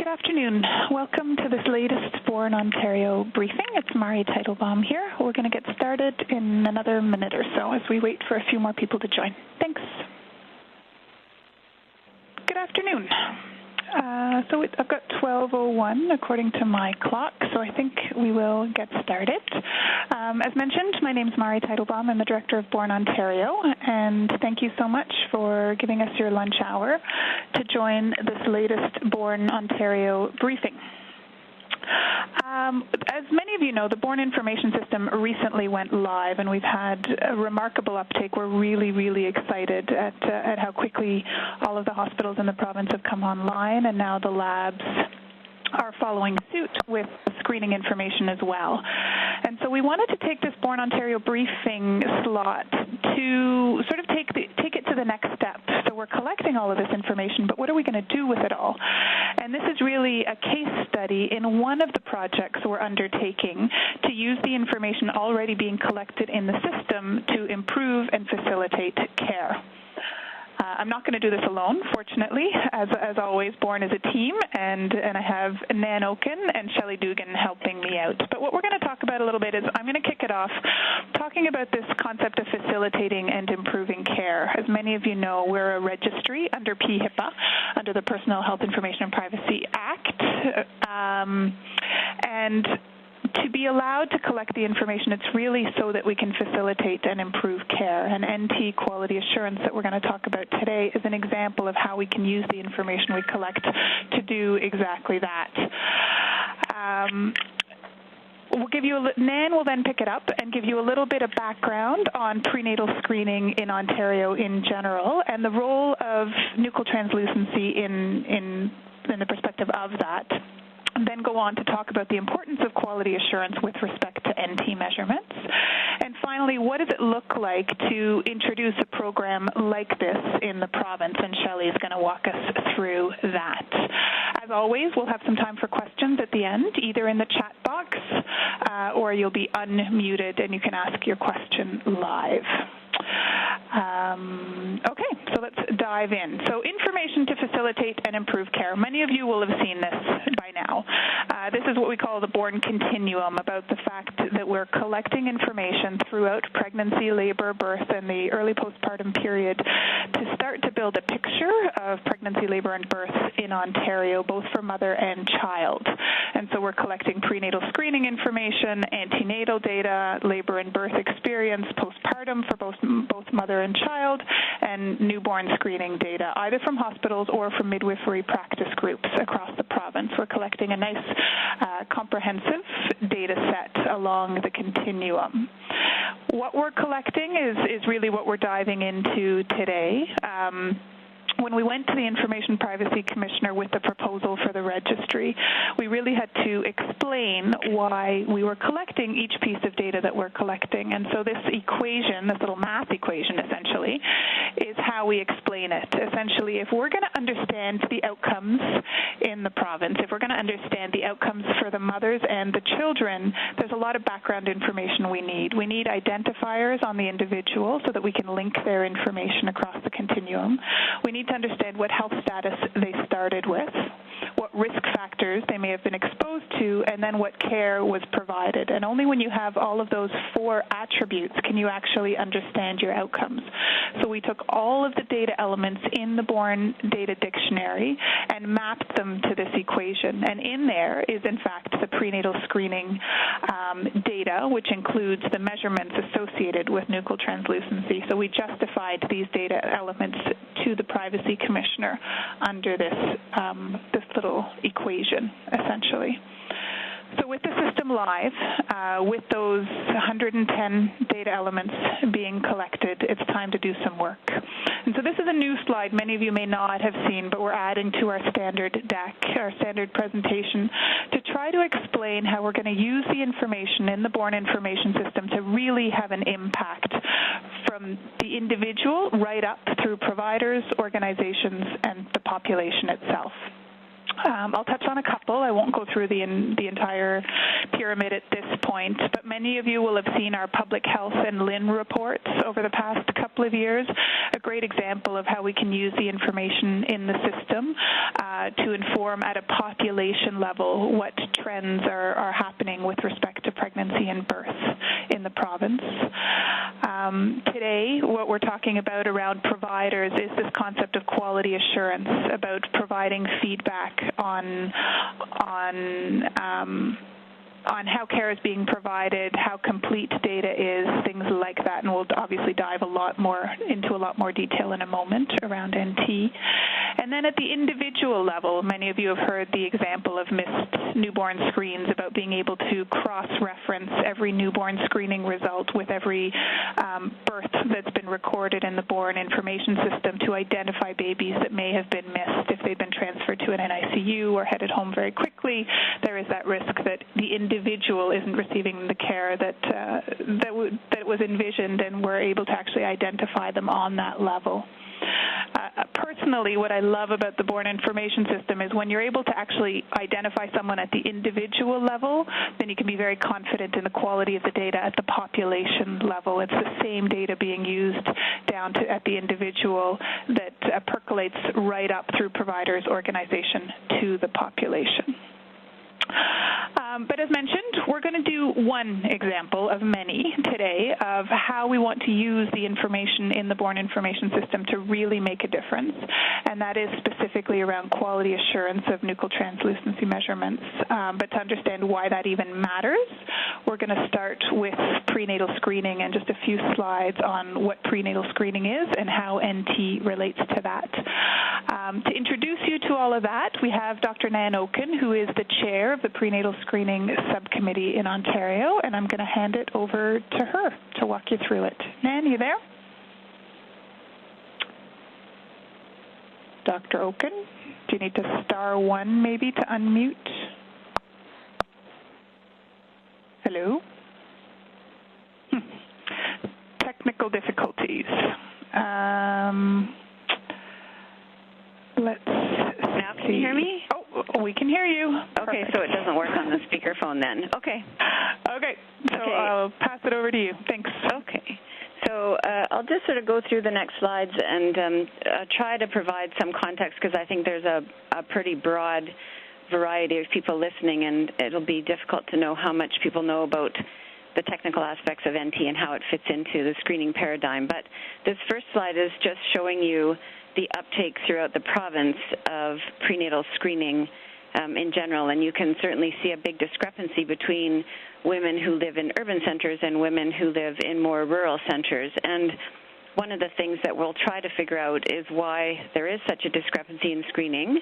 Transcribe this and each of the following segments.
Good afternoon. Welcome to this latest Born Ontario briefing. It's Mari Teitelbaum here. We're going to get started in another minute or so as we wait for a few more people to join. Thanks. Good afternoon. I've got 12:01 according to my clock, so I think we will get started. As mentioned, my name is Mari Teitelbaum. I'm the Director of Born Ontario, and thank you so much for giving us your lunch hour to join this latest Born Ontario briefing. As many of you know, the Born Information System recently went live, and we've had a remarkable uptake. We're really, really excited at how quickly all of the hospitals in the province have come online, and now the labs are following suit with screening information as well. And so we wanted to take this Born Ontario briefing slot to sort of take it to the next step. So we're collecting all of this information, but what are we going to do with it all? And this is really a case study in one of the projects we're undertaking to use the information already being collected in the system to improve and facilitate care. I'm not going to do this alone, fortunately. As always, Born is a team, and I have Nan Oken and Shelley Dugan helping me out. But what we're going to talk about a little bit is I'm going to kick it off talking about this concept of facilitating and improving care. As many of you know, we're a registry under PHIPAA, under the Personal Health Information and Privacy Act, and to be allowed to collect the information, it's really so that we can facilitate and improve care. And NT Quality Assurance that we're going to talk about today is an example of how we can use the information we collect to do exactly that. Nan will then pick it up and give you a little bit of background on prenatal screening in Ontario in general and the role of Nuchal Translucency in the perspective of that. And then go on to talk about the importance of quality assurance with respect to NT measurements. And finally, what does it look like to introduce a program like this in the province? And Shelley is going to walk us through that. As always, we'll have some time for questions at the end, either in the chat box or you'll be unmuted and you can ask your question live. Okay, so let's dive in. So information to facilitate and improve care. Many of you will have seen this by now. This is what we call the Born Continuum, about the fact that we're collecting information throughout pregnancy, labor, birth, and the early postpartum period to start to build a picture of pregnancy, labor, and birth in Ontario, both for mother and child. And so we're collecting prenatal screening information, antenatal data, labor and birth experience, postpartum for both mother and child, and newborn screening data, either from hospitals or from midwifery practice groups across the province. We're collecting a nice comprehensive data set along the continuum. What we're collecting is really what we're diving into today. When we went to the Information Privacy Commissioner with the proposal for the registry, we really had to explain why we were collecting each piece of data that we're collecting. And so this equation, this little math equation essentially, is how we explain it. Essentially, if we're going to understand the outcomes in the province, if we're going to understand the outcomes for the mothers and the children, there's a lot of background information we need. We need identifiers on the individual so that we can link their information across the continuum. We need to understand what health status they started with, what risk factors they may have been exposed to, and then what care was provided. And only when you have all of those four attributes can you actually understand your outcomes. So we took all of the data elements in the Born Data Dictionary and mapped them to this equation. And in there is, in fact, the prenatal screening data, which includes the measurements associated with nuchal translucency. So we justified these data elements to the Privacy Commissioner under this little equation, essentially. So with the system live, with those 110 data elements being collected, it's time to do some work. And so this is a new slide many of you may not have seen, but we're adding to our standard deck, our standard presentation, to try to explain how we're going to use the information in the Born Information System to really have an impact from the individual right up through providers, organizations, and the population itself. I'll touch on a couple. I won't go through the entire pyramid at this point, but many of you will have seen our public health and LIN reports over the past couple of years. A great example of how we can use the information in the system to inform at a population level what trends are happening with respect to pregnancy and birth in the province. Today, what we're talking about around providers is this concept of quality assurance, about providing feedback on how care is being provided, how complete data is, things like that, and we'll obviously dive into a lot more detail in a moment around NT. And then at the individual level, many of you have heard the example of missed newborn screens, about being able to cross-reference every newborn screening result with every birth that's been recorded in the born information system to identify babies that may have been missed. If they've been transferred to an NICU or headed home very quickly, there is that risk that the individual isn't receiving the care that was envisioned, and we're able to actually identify them on that level. Personally, what I love about the born information system is when you're able to actually identify someone at the individual level, then you can be very confident in the quality of the data at the population level. It's the same data being used down to at the individual that percolates right up through providers' organization to the population. But as mentioned, we're going to do one example of many today of how we want to use the information in the born information system to really make a difference, and that is specifically around quality assurance of nuchal translucency measurements. But to understand why that even matters, we're going to start with prenatal screening and just a few slides on what prenatal screening is and how NT relates to that. To introduce you to all of that, we have Dr. Nan Oken, who is the chair of the Prenatal Screening Subcommittee in Ontario, and I'm going to hand it over to her to walk you through it. Nan, you there? Dr. Oken, do you need to star one maybe to unmute? Hello? Technical difficulties. Let's now can you hear me? Oh, we can hear you. Okay, Perfect. so it doesn't work on the speakerphone then. Okay. So I'll pass it over to you. Thanks. Okay. So I'll just sort of go through the next slides and try to provide some context, because I think there's a pretty broad variety of people listening, and it'll be difficult to know how much people know about the technical aspects of NT and how it fits into the screening paradigm. But this first slide is just showing you the uptake throughout the province of prenatal screening in general, and you can certainly see a big discrepancy between women who live in urban centers and women who live in more rural centers. And one of the things that we'll try to figure out is why there is such a discrepancy in screening.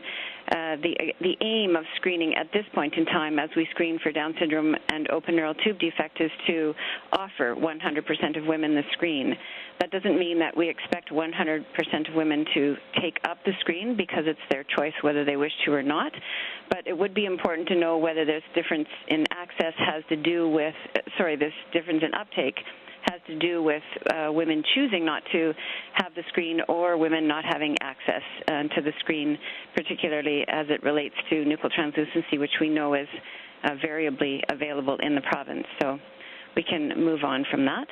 The aim of screening at this point in time, as we screen for Down syndrome and open neural tube defect, is to offer 100% of women the screen. That doesn't mean that we expect 100% of women to take up the screen, because it's their choice whether they wish to or not. But it would be important to know whether this difference in access has to do with, this difference in uptake has to do with women choosing not to have the screen, or women not having access to the screen, particularly as it relates to nuchal translucency, which we know is variably available in the province. So we can move on from that.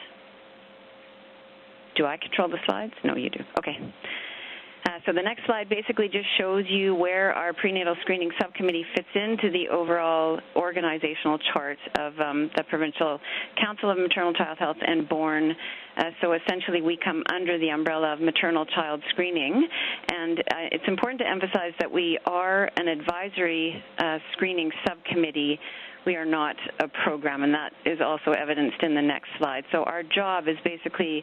Do I control the slides? No, you do. Okay. So the next slide basically just shows you where our prenatal screening subcommittee fits into the overall organizational chart of the Provincial Council of Maternal Child Health and Born. So essentially we come under the umbrella of maternal child screening, and it's important to emphasize that we are an advisory screening subcommittee. We are not a program, and that is also evidenced in the next slide. So our job is basically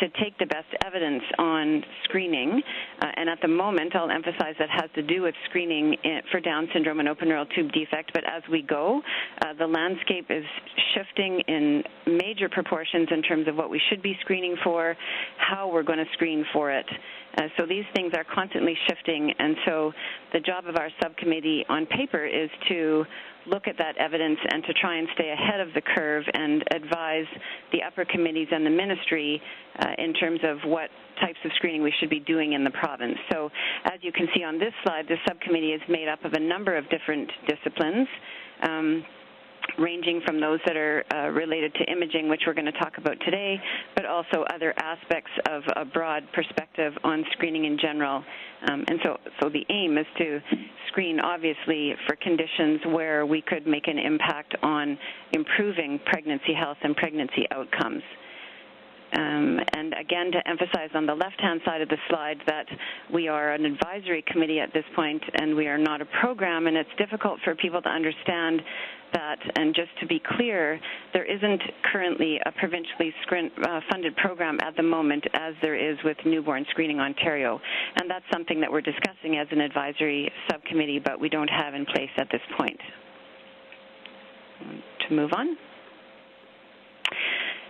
to take the best evidence on screening, and at the moment I'll emphasize that has to do with screening for Down syndrome and open neural tube defect, but as we go, the landscape is shifting in major proportions in terms of what we should be screening for, how we're going to screen for it, So these things are constantly shifting, and so the job of our subcommittee on paper is to look at that evidence and to try and stay ahead of the curve and advise the upper committees and the ministry in terms of what types of screening we should be doing in the province. So as you can see on this slide, the subcommittee is made up of a number of different disciplines, ranging from those that are related to imaging, which we're going to talk about today, but also other aspects of a broad perspective on screening in general. And so the aim is to screen, obviously, for conditions where we could make an impact on improving pregnancy health and pregnancy outcomes. And again, to emphasize on the left-hand side of the slide that we are an advisory committee at this point and we are not a program, and it's difficult for people to understand that. And just to be clear, there isn't currently a provincially funded program at the moment as there is with Newborn Screening Ontario. And that's something that we're discussing as an advisory subcommittee, but we don't have in place at this point. To move on.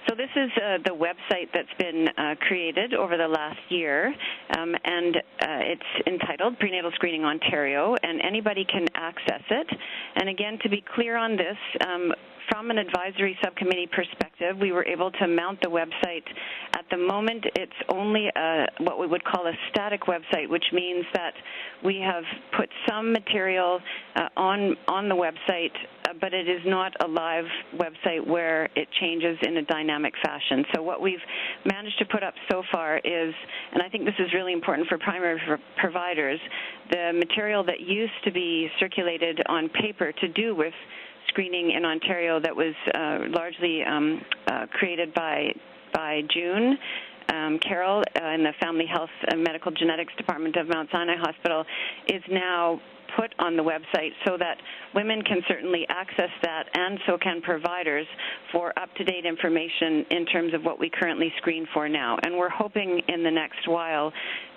So this is the website that's been created over the last year, and it's entitled Prenatal Screening Ontario, and anybody can access it. And again, to be clear on this, from an advisory subcommittee perspective, we were able to mount the website. At the moment, it's only what we would call a static website, which means that we have put some material on the website, but it is not a live website where it changes in a dynamic fashion. So what we've managed to put up so far is, and I think this is really important for primary providers, the material that used to be circulated on paper to do with screening in Ontario that was largely created by June Carroll in the Family Health and Medical Genetics Department of Mount Sinai Hospital is now put on the website so that women can certainly access that, and so can providers, for up-to-date information in terms of what we currently screen for now. And we're hoping in the next while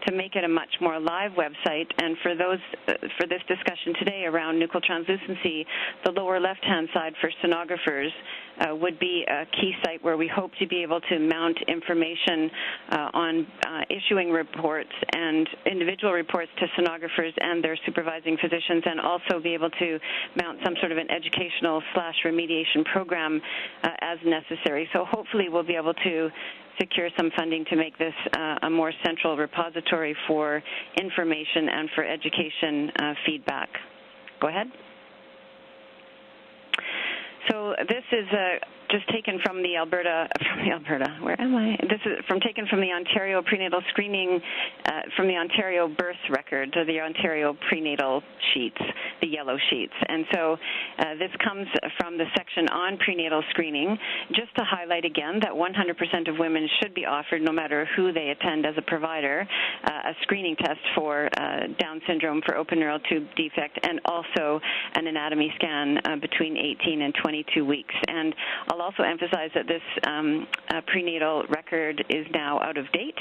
to make it a much more live website. And for this discussion today around nuchal translucency, the lower left-hand side for sonographers would be a key site where we hope to be able to mount information on issuing reports and individual reports to sonographers and their supervising physicians, and also be able to mount some sort of an educational/remediation program as necessary. So hopefully we'll be able to secure some funding to make this a more central repository for information and for education feedback. Go ahead. So this is just taken from the where am I? This is taken from the Ontario prenatal screening, from the Ontario birth record, or the Ontario prenatal sheets, the yellow sheets. And so this comes from the section on prenatal screening, just to highlight again that 100% of women should be offered, no matter who they attend as a provider, a screening test for Down syndrome, for open neural tube defect, and also an anatomy scan between 18 and 22 weeks. And I'll also emphasize that this prenatal record is now out of date,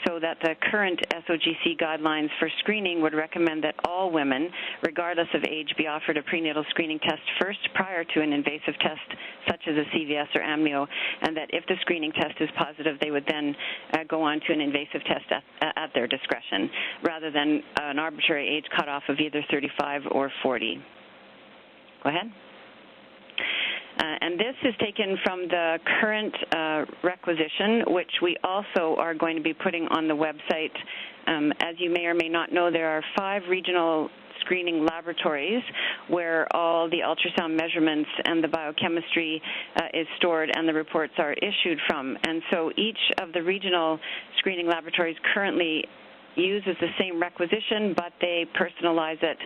so that the current SOGC guidelines for screening would recommend that all women, regardless of age, be offered a prenatal screening test first prior to an invasive test such as a CVS or amnio, and that if the screening test is positive, they would then go on to an invasive test at their discretion, rather than an arbitrary age cutoff of either 35 or 40. Go ahead. And this is taken from the current requisition, which we also are going to be putting on the website. As you may or may not know, there are 5 regional screening laboratories where all the ultrasound measurements and the biochemistry is stored and the reports are issued from. And so each of the regional screening laboratories currently uses the same requisition, but they personalize it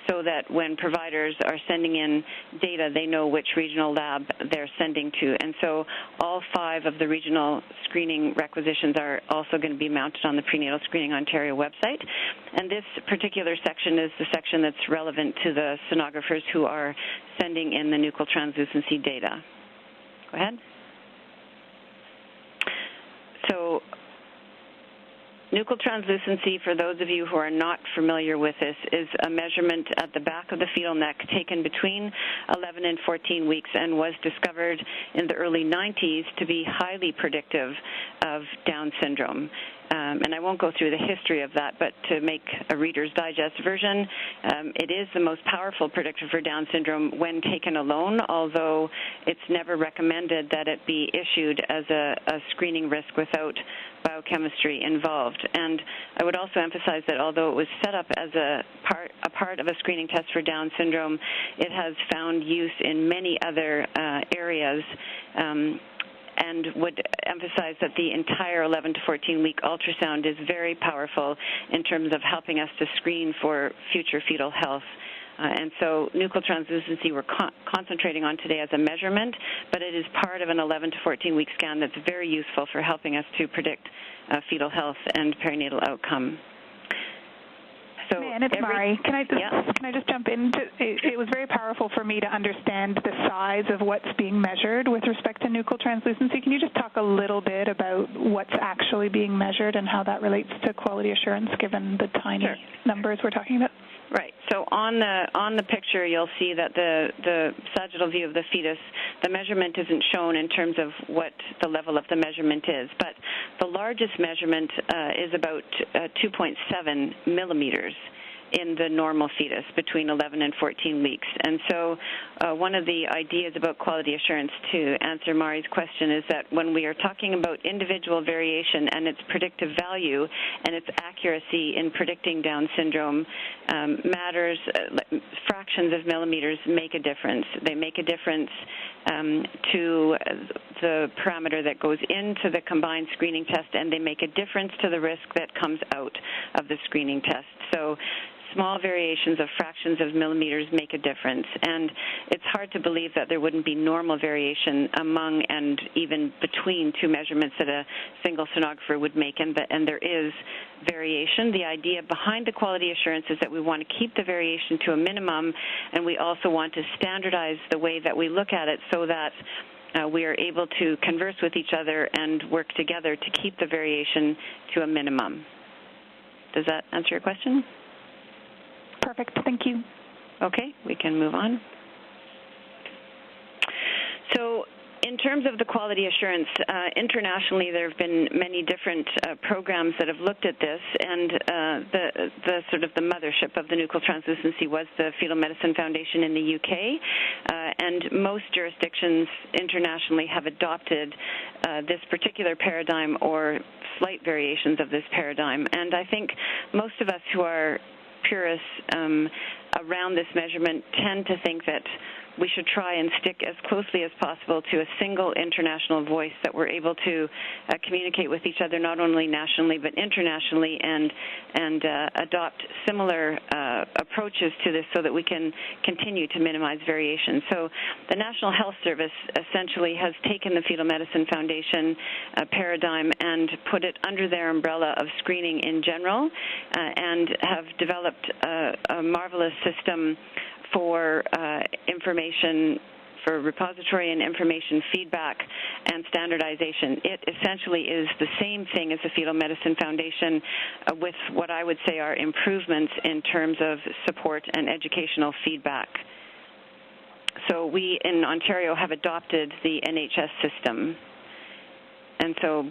so that when providers are sending in data, they know which regional lab they're sending to. And so all 5 of the regional screening requisitions are also going to be mounted on the Prenatal Screening Ontario website. And this particular section is the section that's relevant to the sonographers who are sending in the nuchal translucency data. Go ahead. So nuchal translucency, for those of you who are not familiar with this, is a measurement at the back of the fetal neck taken between 11 and 14 weeks and was discovered in the early 90s to be highly predictive of Down syndrome. and I won't go through the history of that, but to make a Reader's Digest version, it is the most powerful predictor for Down syndrome when taken alone, although it's never recommended that it be issued as a screening risk without biochemistry involved. And I would also emphasize that although it was set up as a part of a screening test for Down syndrome, it has found use in many other areas, and would emphasize that the entire 11 to 14-week ultrasound is very powerful in terms of helping us to screen for future fetal health. And so nuchal translucency we're concentrating on today as a measurement, but it is part of an 11 to 14-week scan that's very useful for helping us to predict fetal health and perinatal outcome. So Man, it's Mari. Can I just jump in? It was very powerful for me to understand the size of what's being measured with respect to nuchal translucency. Can you just talk a little bit about what's actually being measured and how that relates to quality assurance, given the tiny numbers we're talking about? Right. So on the picture, you'll see that the sagittal view of the fetus, the measurement isn't shown in terms of what the level of the measurement is, but the largest measurement is about 2.7 millimeters in the normal fetus between 11 and 14 weeks. And so one of the ideas about quality assurance, to answer Mari's question, is that when we are talking about individual variation and its predictive value and its accuracy in predicting Down syndrome matters, fractions of millimeters make a difference. They make a difference to the parameter that goes into the combined screening test, and they make a difference to the risk that comes out of the screening test. So small variations of fractions of millimeters make a difference, and it's hard to believe that there wouldn't be normal variation among and even between two measurements that a single sonographer would make, and there is variation. The idea behind the quality assurance is that we want to keep the variation to a minimum, and we also want to standardize the way that we look at it so that we are able to converse with each other and work together to keep the variation to a minimum. Does that answer your question? Perfect. Thank you. Okay, we can move on. So in terms of the quality assurance, internationally there have been many different programs that have looked at this, and the sort of the mothership of the nuchal translucency was the Fetal Medicine Foundation in the UK, and most jurisdictions internationally have adopted this particular paradigm or slight variations of this paradigm. And I think most of us who are purists around this measurement tend to think that we should try and stick as closely as possible to a single international voice, that we're able to communicate with each other not only nationally but internationally, and adopt similar approaches to this so that we can continue to minimize variation. So the National Health Service essentially has taken the Fetal Medicine Foundation paradigm and put it under their umbrella of screening in general, and have developed a marvelous system for information, for repository and information feedback and standardization. It essentially is the same thing as the Fetal Medicine Foundation, with what I would say are improvements in terms of support and educational feedback. So we in Ontario have adopted the NHS system. And so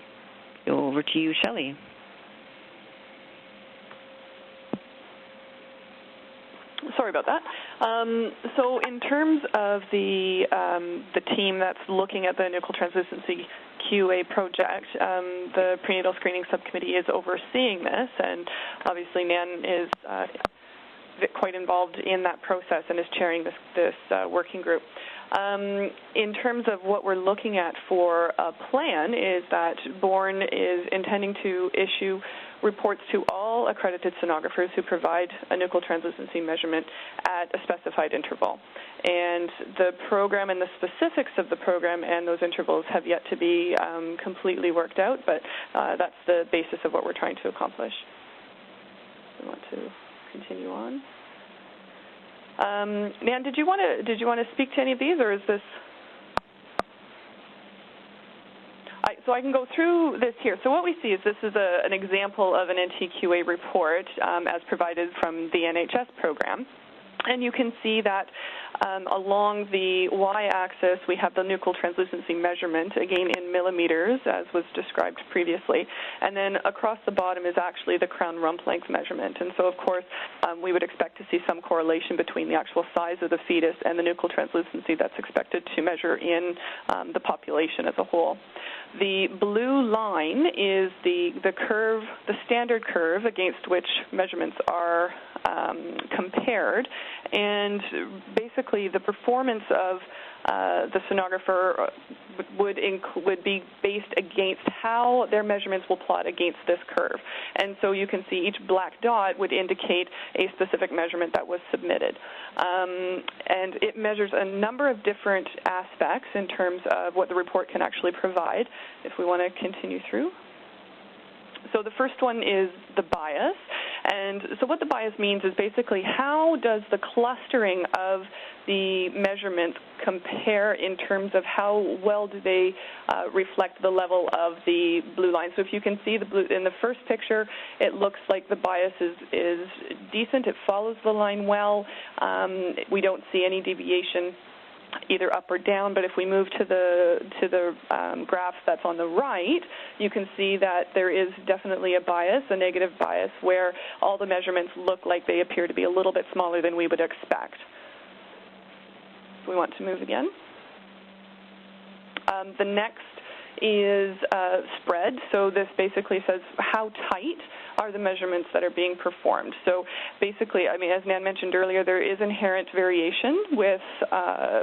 over to you, Shelley. Sorry about that. So in terms of the team that's looking at the nuchal translucency QA project, the Prenatal Screening Subcommittee is overseeing this, and obviously Nan is quite involved in that process and is chairing this working group. In terms of what we're looking at for a plan is that BORN is intending to issue reports to all accredited sonographers who provide a nuchal translucency measurement at a specified interval. And the program and the specifics of the program and those intervals have yet to be completely worked out, but that's the basis of what we're trying to accomplish. I want to continue on. Nan, did you want to speak to any of these, or is this? So I can go through this here. So what we see is this is an example of an NTQA report as provided from the NHS program. And you can see that along the y-axis, we have the nuchal translucency measurement, again in millimeters, as was described previously. And then across the bottom is actually the crown rump length measurement. And so, of course, we would expect to see some correlation between the actual size of the fetus and the nuchal translucency that's expected to measure in the population as a whole. The blue line is the curve, the standard curve against which measurements are compared, and basically the performance of the sonographer would be based against how their measurements will plot against this curve. And so you can see each black dot would indicate a specific measurement that was submitted. And it measures a number of different aspects in terms of what the report can actually provide, if we want to continue through. So the first one is the bias. And so what the bias means is basically how does the clustering of the measurements compare in terms of how well do they reflect the level of the blue line. So if you can see the blue in the first picture, it looks like the bias is decent. It follows the line well. We don't see any deviation either up or down, but if we move to the graph that's on the right, you can see that there is definitely a bias, a negative bias, where all the measurements look like they appear to be a little bit smaller than we would expect. We want to move again. The next is spread. So this basically says how tight are the measurements that are being performed. So basically, I mean, as Nan mentioned earlier, there is inherent variation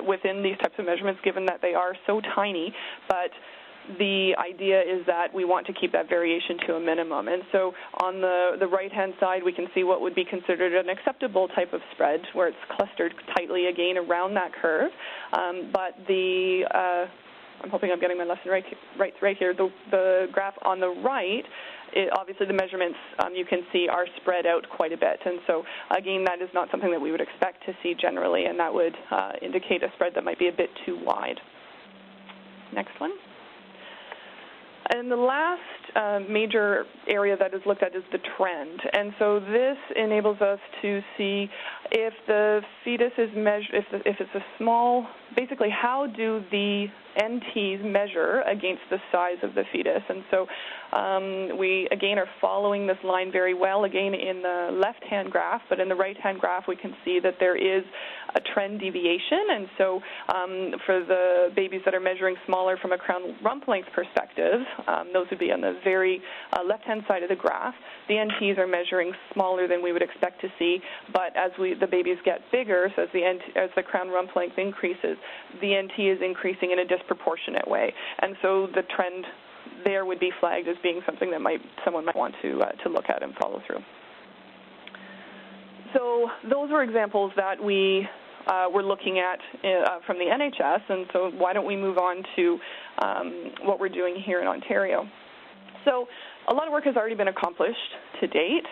within these types of measurements, given that they are so tiny, but the idea is that we want to keep that variation to a minimum. And so on the right-hand side, we can see what would be considered an acceptable type of spread, where it's clustered tightly, again, around that curve. But I'm hoping I'm getting my lesson right here. The graph on the right, obviously the measurements you can see are spread out quite a bit. And so, again, that is not something that we would expect to see generally, and that would indicate a spread that might be a bit too wide. Next one. And the last major area that is looked at is the trend. And so this enables us to see if the fetus is measured, if it's a small, basically how do the NTs measure against the size of the fetus. And so we, again, are following this line very well, again, in the left-hand graph, but in the right-hand graph we can see that there is a trend deviation. And so for the babies that are measuring smaller from a crown rump length perspective, those would be on the very left-hand side of the graph. The NTs are measuring smaller than we would expect to see, but as the babies get bigger, so as the crown rump length increases, the NT is increasing in a disproportionate way. And so the trend there would be flagged as being something that someone might want to look at and follow through. So those were examples that we were looking at from the NHS, and so why don't we move on to what we're doing here in Ontario. So a lot of work has already been accomplished to date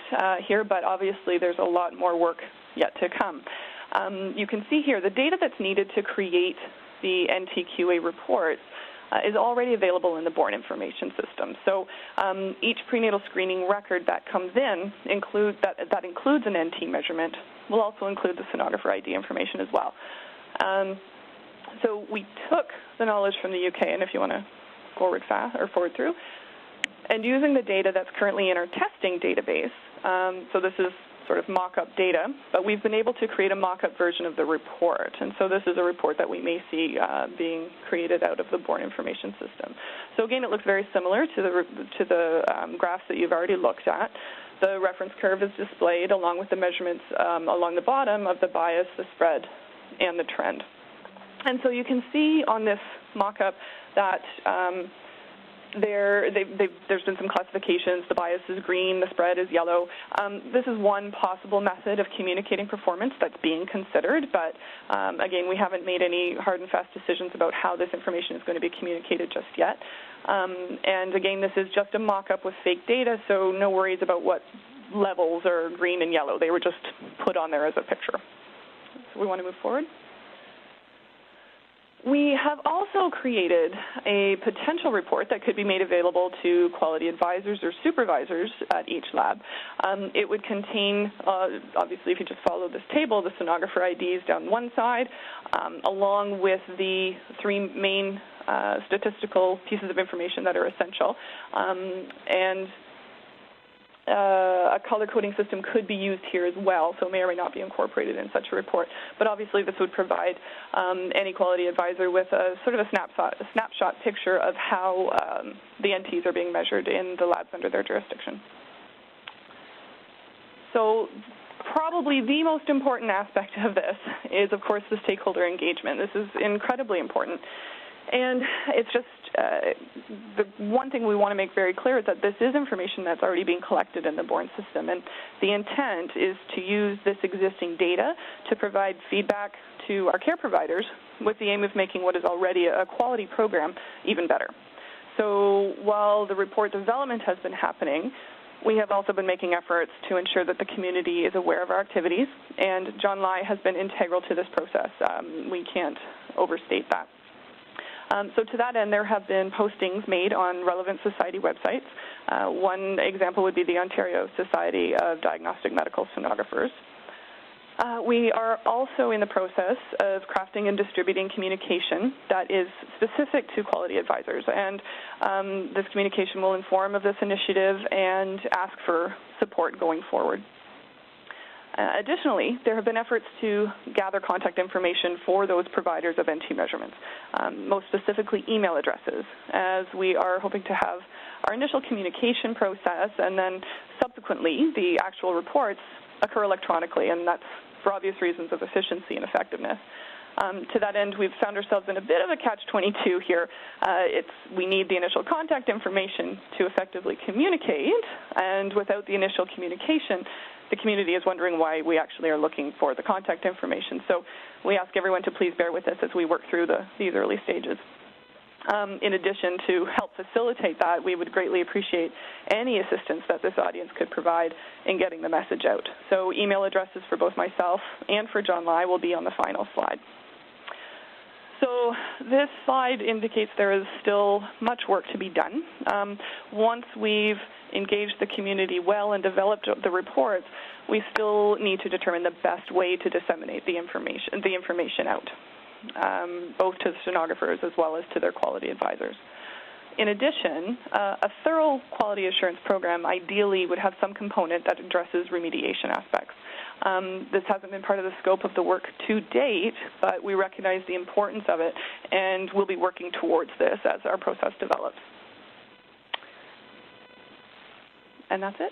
here, but obviously there's a lot more work yet to come. You can see here the data that's needed to create the NTQA reports is already available in the Born Information System. So each prenatal screening record that comes in that includes an NT measurement will also include the sonographer ID information as well. So we took the knowledge from the UK, and if you want to forward through, and using the data that's currently in our testing database, so this is sort of mock-up data, but we've been able to create a mock-up version of the report. And so this is a report that we may see being created out of the Born Information System. So again, it looks very similar to the graphs that you've already looked at. The reference curve is displayed along with the measurements along the bottom of the bias, the spread, and the trend. And so you can see on this mock-up that there's been some classifications. The bias is green, the spread is yellow. This is one possible method of communicating performance that's being considered, but again, we haven't made any hard and fast decisions about how this information is going to be communicated just yet. And again, this is just a mock-up with fake data, so no worries about what levels are green and yellow. They were just put on there as a picture. So we want to move forward. We have also created a potential report that could be made available to quality advisors or supervisors at each lab. It would contain, obviously, if you just follow this table, the sonographer IDs down one side, along with the three main statistical pieces of information that are essential. And a color coding system could be used here as well, so may or may not be incorporated in such a report. But obviously this would provide any quality advisor with a sort of a snapshot picture of how the NTs are being measured in the labs under their jurisdiction. So probably the most important aspect of this is, of course, the stakeholder engagement. This is incredibly important. And it's just the one thing we want to make very clear is that this is information that's already being collected in the BORN system, and the intent is to use this existing data to provide feedback to our care providers with the aim of making what is already a quality program even better. So while the report development has been happening, we have also been making efforts to ensure that the community is aware of our activities, and John Lai has been integral to this process. We can't overstate that. So to that end, there have been postings made on relevant society websites. One example would be the Ontario Society of Diagnostic Medical Sonographers. We are also in the process of crafting and distributing communication that is specific to quality advisors, and this communication will inform of this initiative and ask for support going forward. Additionally, there have been efforts to gather contact information for those providers of NT measurements, most specifically email addresses, as we are hoping to have our initial communication process and then subsequently the actual reports occur electronically, and that's for obvious reasons of efficiency and effectiveness. To that end, we've found ourselves in a bit of a catch-22 here. We need the initial contact information to effectively communicate, and without the initial communication, the community is wondering why we actually are looking for the contact information. So we ask everyone to please bear with us as we work through these early stages. In addition, to help facilitate that, we would greatly appreciate any assistance that this audience could provide in getting the message out. So email addresses for both myself and for John Lai will be on the final slide. So this slide indicates there is still much work to be done. Once we've engaged the community well and developed the reports, we still need to determine the best way to disseminate the information out, both to the sonographers as well as to their quality advisors. In addition, a thorough quality assurance program ideally would have some component that addresses remediation aspects. This hasn't been part of the scope of the work to date, but we recognize the importance of it, and we'll be working towards this as our process develops. And that's it.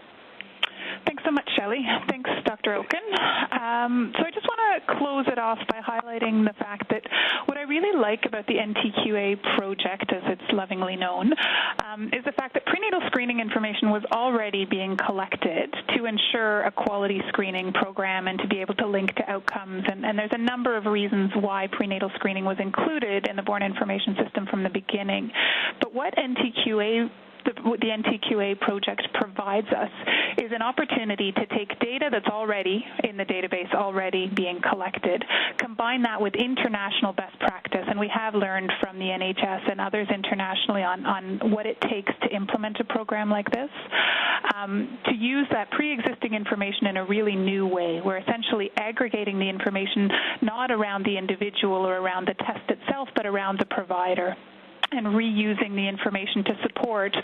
Thanks so much, Shelley. Thanks, Dr. Oken. So I just want to close it off by highlighting the fact that what I really like about the NTQA project, as it's lovingly known, is the fact that prenatal screening information was already being collected to ensure a quality screening program and to be able to link to outcomes. And there's a number of reasons why prenatal screening was included in the BORN information system from the beginning. But what the NTQA project provides us is an opportunity to take data that's already in the database, already being collected, combine that with international best practice, and we have learned from the NHS and others internationally on what it takes to implement a program like this, to use that pre-existing information in a really new way. We're essentially aggregating the information not around the individual or around the test itself, but around the provider, and reusing the information to support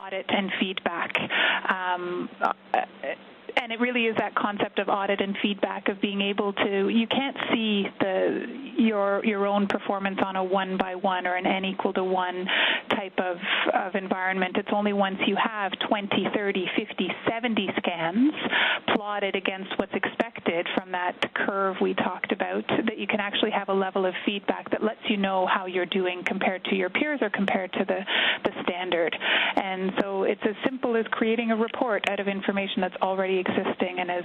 audit and feedback. And it really is that concept of audit and feedback, of being able to, you can't see your own performance on a 1-by-1 or an n=1 type of environment. It's only once you have 20, 30, 50, 70 scans plotted against what's expected from that curve we talked about that you can actually have a level of feedback that lets you know how you're doing compared to your peers or compared to the standard. And so it's as simple as creating a report out of information that's already existing, and as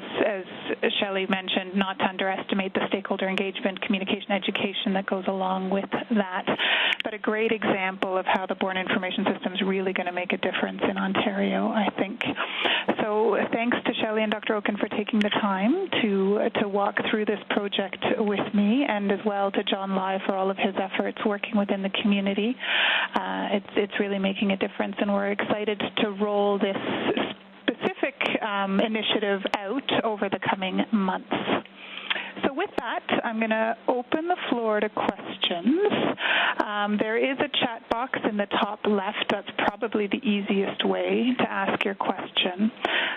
Shelley mentioned, not to underestimate the stakeholder engagement, communication, education that goes along with that. But a great example of how the Born Information System is really going to make a difference in Ontario, I think. So thanks to Shelley and Dr. Oken for taking the time to walk through this project with me, and as well to John Lai for all of his efforts working within the community. It's really making a difference, and we're excited to roll this specific initiative out over the coming months. So with that, I'm going to open the floor to questions. There is a chat box in the top left. That's probably the easiest way to ask your question.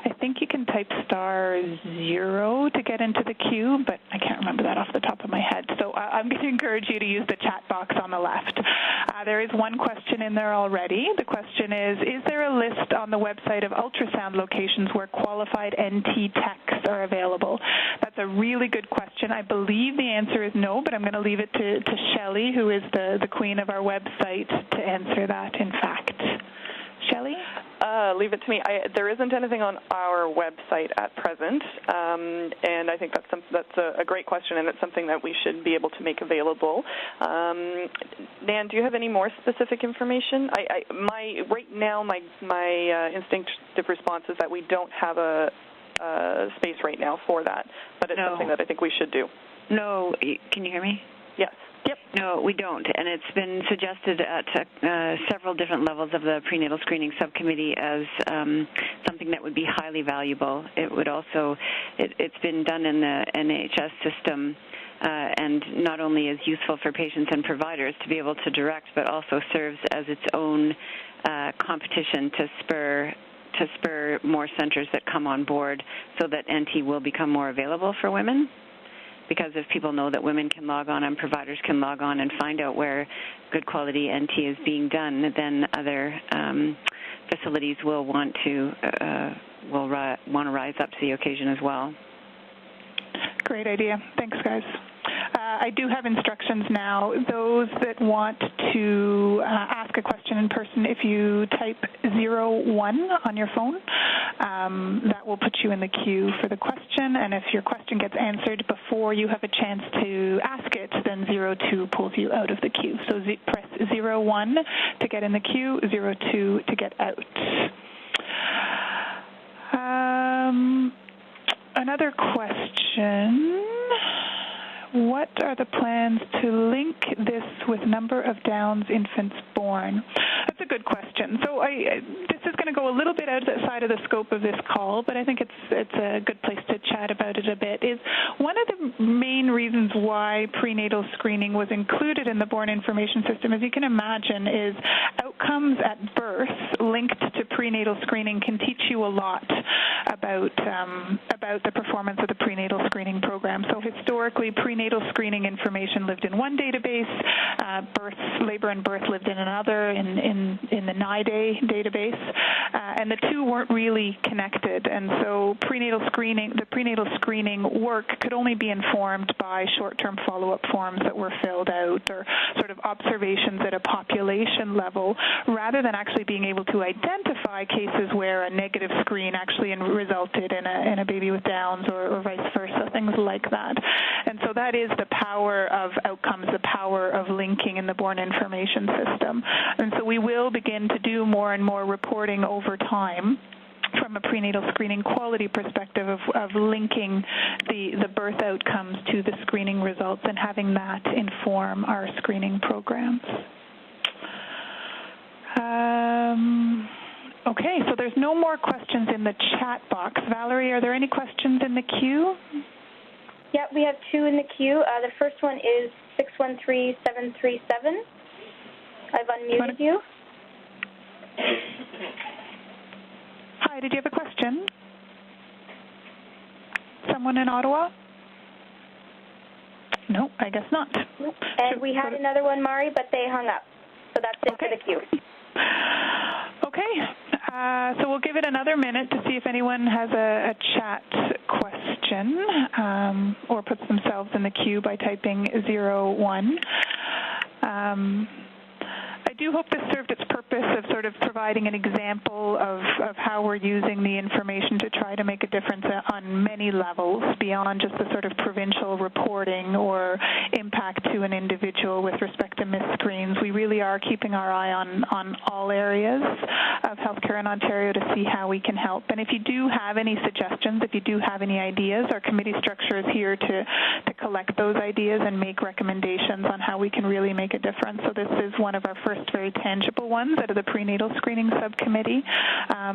I think you can type *0 to get into the queue, but I can't remember that off the top of my head. So I'm going to encourage you to use the chat box on the left. There is one question in there already. The question is there a list on the website of ultrasound locations where qualified NT techs are available? That's a really good question. I believe the answer is no, but I'm going to leave it to Shelley, who is the queen of our website, to answer that, in fact. Shelley? Leave it to me. There isn't anything on our website at present, and I think that's a great question, and it's something that we should be able to make available. Nan, do you have any more specific information? Right now, my instinctive response is that we don't have a space right now for that, but it's something that I think we should do. No, can you hear me? Yes. Yep. No, we don't, and it's been suggested at several different levels of the Prenatal Screening Subcommittee as something that would be highly valuable. It would also, it's been done in the NHS system, and not only is useful for patients and providers to be able to direct, but also serves as its own competition to spur more centers that come on board so that NT will become more available for women. Because if people know that women can log on and providers can log on and find out where good quality NT is being done, then other facilities will want to rise up to the occasion as well. Great idea. Thanks, guys. I do have instructions now. Those that want to ask a question in person, if you type 01 on your phone, that will put you in the queue for the question. And if your question gets answered before you have a chance to ask it, then 02 pulls you out of the queue. So press 01 to get in the queue, 02 to get out. Another question. What are the plans to link this with number of Downs infants born? That's a good question. So this is going to go a little bit outside of the scope of this call, but I think it's a good place to chat about it a bit. Is one of the main reasons why prenatal screening was included in the Born Information System, as you can imagine, is outcomes at birth linked to prenatal screening can teach you a lot about the performance of the prenatal screening program. So historically, prenatal screening information lived in one database, labor and birth lived in another, in the NIDA database, and the two weren't really connected. And so the prenatal screening work could only be informed by short-term follow-up forms that were filled out, or sort of observations at a population level, rather than actually being able to identify cases where a negative screen actually resulted in a baby with Downs, or vice versa, things like that. And so that is the power of outcomes, the power of linking in the Born Information System. And so we will begin to do more and more reporting over time from a prenatal screening quality perspective of linking the birth outcomes to the screening results and having that inform our screening programs. Okay, so there's no more questions in the chat box. Valerie, are there any questions in the queue? Yeah, we have two in the queue. The first one is 613737. I've unmuted you. Hi, did you have a question? Someone in Ottawa? No, I guess not. And we had another one, Mari, but they hung up. So that's it for the queue. Okay. So we'll give it another minute to see if anyone has a chat question, or puts themselves in the queue by typing 01. I do hope this served its purpose of sort of providing an example of how we're using the information to try to make a difference on many levels beyond just the sort of provincial reporting or impact to an individual with respect to missed screens. We really are keeping our eye on all areas of healthcare in Ontario to see how we can help. And if you do have any suggestions, if you do have any ideas, our committee structure is here to collect those ideas and make recommendations on how we can really make a difference. So this is one of our first very tangible ones out of the Prenatal Screening Subcommittee.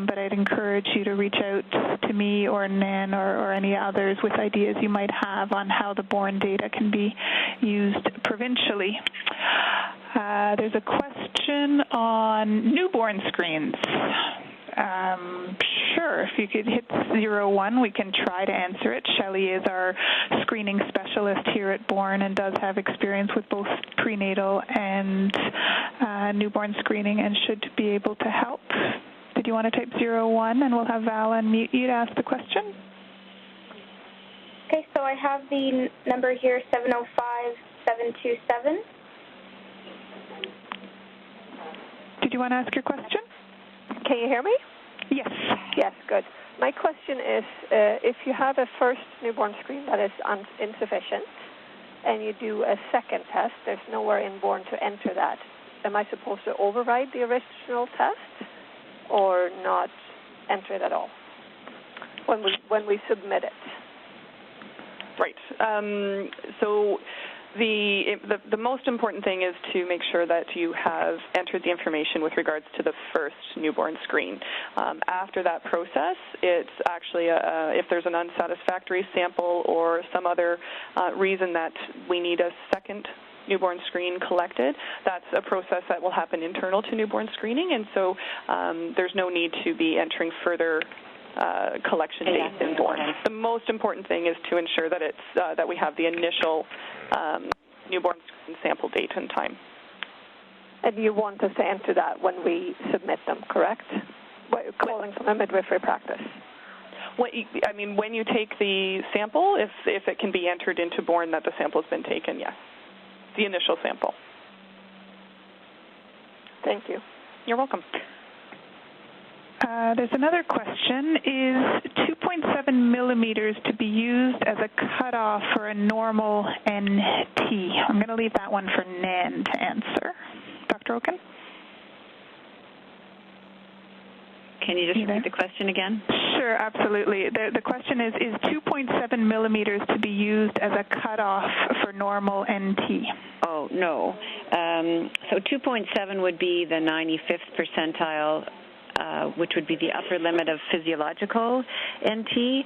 But I'd encourage you to reach out to me or Nan or any others with ideas you might have on how the born data can be used provincially. There's a question on newborn screens. Sure, if you could hit 01, we can try to answer it. Shelley is our screening specialist here at Born and does have experience with both prenatal and newborn screening and should be able to help. Did you want to type 01 and we'll have Val unmute you to ask the question? Okay, so I have the number here, 705-727. Did you want to ask your question? Can you hear me? Yes. Yes, good. My question is, if you have a first newborn screen that is insufficient and you do a second test, there's nowhere in Born to enter that. Am I supposed to override the original test or not enter it at all when we submit it? Right. So the most important thing is to make sure that you have entered the information with regards to the first newborn screen. After that process, it's actually if there's an unsatisfactory sample or some other reason that we need a second newborn screen collected, that's a process that will happen internal to newborn screening, and so there's no need to be entering further collection dates in Born. The most important thing is to ensure that it's that we have the initial newborn screen sample date and time. And you want us to enter that when we submit them, correct? Calling from a midwifery practice. When you take the sample, if it can be entered into Born that the sample has been taken, yes. The initial sample. Thank you. You're welcome. There's another question. Is 2.7 millimeters to be used as a cutoff for a normal NT? I'm going to leave that one for Nan to answer. Dr. Oken? Can you just repeat the question again? Sure, absolutely. The question is 2.7 millimeters to be used as a cutoff for normal NT? Oh, no. So 2.7 would be the 95th percentile, which would be the upper limit of physiological NT.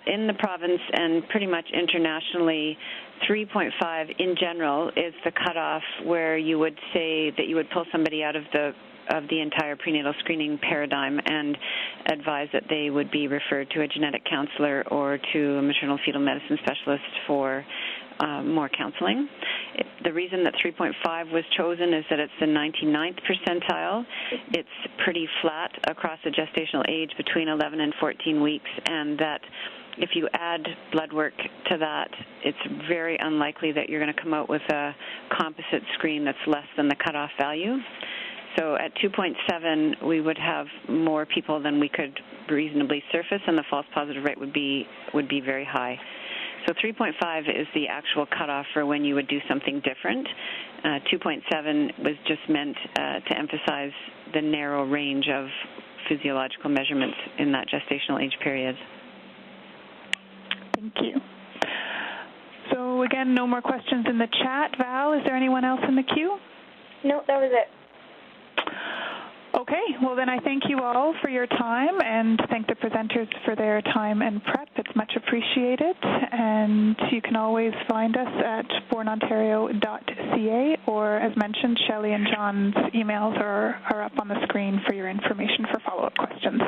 In the province and pretty much internationally, 3.5 in general is the cutoff where you would say that you would pull somebody out of the entire prenatal screening paradigm and advise that they would be referred to a genetic counselor or to a maternal fetal medicine specialist for more counseling. The reason that 3.5 was chosen is that it's the 99th percentile. It's pretty flat across the gestational age between 11 and 14 weeks, and that if you add blood work to that, it's very unlikely that you're going to come out with a composite screen that's less than the cutoff value. So at 2.7, we would have more people than we could reasonably surface, and the false positive rate would be very high. So 3.5 is the actual cutoff for when you would do something different. 2.7 was just meant to emphasize the narrow range of physiological measurements in that gestational age period. Thank you. So again, no more questions in the chat. Val, is there anyone else in the queue? No, that was it. Okay, well then I thank you all for your time and thank the presenters for their time and prep. It's much appreciated, and you can always find us at bornontario.ca, or as mentioned, Shelley and John's emails are up on the screen for your information for follow-up questions.